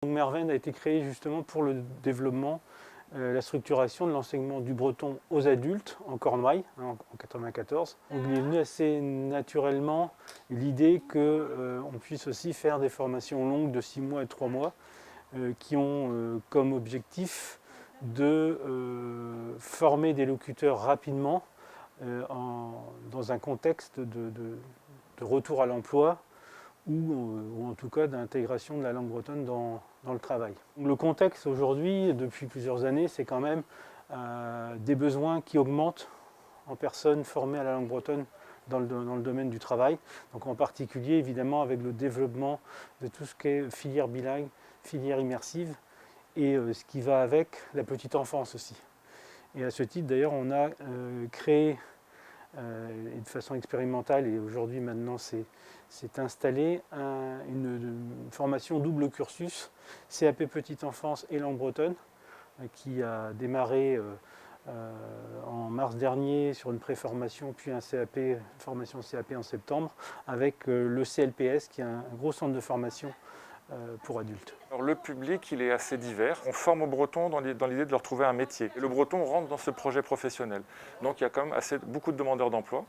Merven a été créé justement pour le développement, la structuration de l'enseignement du breton aux adultes en Cornouailles, en 1994. Donc il est venu assez naturellement l'idée qu'on puisse aussi faire des formations longues de 6 mois et 3 mois qui ont comme objectif de former des locuteurs rapidement dans un contexte de retour à l'emploi ou en tout cas d'intégration de la langue bretonne dans le travail. Le contexte aujourd'hui, depuis plusieurs années, c'est quand même des besoins qui augmentent en personnes formées à la langue bretonne dans le domaine du travail. Donc en particulier, évidemment, avec le développement de tout ce qui est filière bilingue, filière immersive, et ce qui va avec la petite enfance aussi. Et à ce titre, d'ailleurs, on a créé de façon expérimentale, et aujourd'hui maintenant c'est installé, une formation double cursus CAP Petite Enfance et langue bretonne qui a démarré en mars dernier sur une préformation puis un CAP, formation CAP en septembre avec le CLPS qui est un gros centre de formation pour adultes. Alors, le public, il est assez divers. On forme au breton dans l'idée de leur trouver un métier. Et le breton rentre dans ce projet professionnel. Donc il y a quand même beaucoup de demandeurs d'emploi,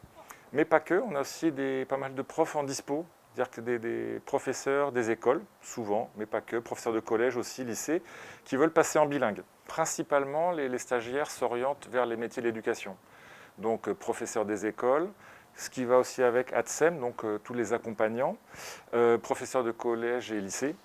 mais pas que. On a aussi pas mal de profs en dispo, c'est-à-dire que des professeurs des écoles, souvent, mais pas que, professeurs de collège aussi, lycée, qui veulent passer en bilingue. Principalement, les stagiaires s'orientent vers les métiers de l'éducation. Donc professeurs des écoles, ce qui va aussi avec ATSEM, donc tous les accompagnants, professeurs de collège et lycée.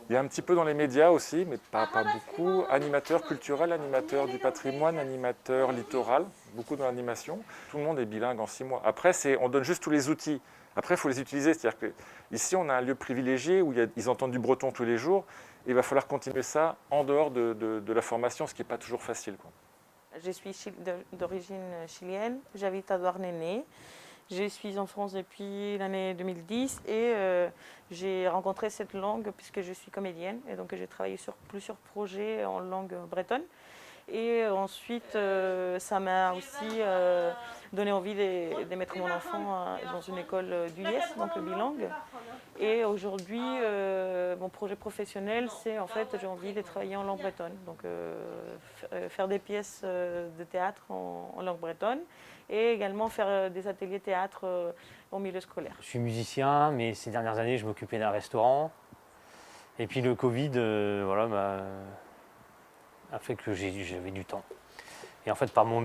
Il y a un petit peu dans les médias aussi, mais pas beaucoup. Animateurs culturels, animateurs du patrimoine, animateurs littoral, beaucoup dans l'animation. Tout le monde est bilingue en 6 mois. Après, on donne juste tous les outils. Après, il faut les utiliser. C'est-à-dire qu'ici, on a un lieu privilégié où ils entendent du breton tous les jours. Et il va falloir continuer ça en dehors de la formation, ce qui n'est pas toujours facile, quoi. Je suis d'origine chilienne, j'habite à Douarnenez. Je suis en France depuis l'année 2010 et j'ai rencontré cette langue puisque je suis comédienne et donc j'ai travaillé sur plusieurs projets en langue bretonne. Et ensuite, ça m'a aussi donné envie de mettre mon enfant dans une école d'UIS, donc bilingue. Et aujourd'hui, mon projet professionnel, c'est en fait, j'ai envie de travailler en langue bretonne. Donc, faire des pièces de théâtre en langue bretonne et également faire des ateliers théâtre au milieu scolaire. Je suis musicien, mais ces dernières années, je m'occupais d'un restaurant. Et puis le Covid, voilà, a fait que j'avais du temps. Et en fait, par mon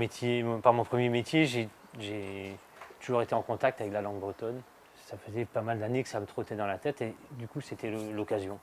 premier métier, j'ai toujours été en contact avec la langue bretonne. Ça faisait pas mal d'années que ça me trottait dans la tête et du coup, c'était l'occasion.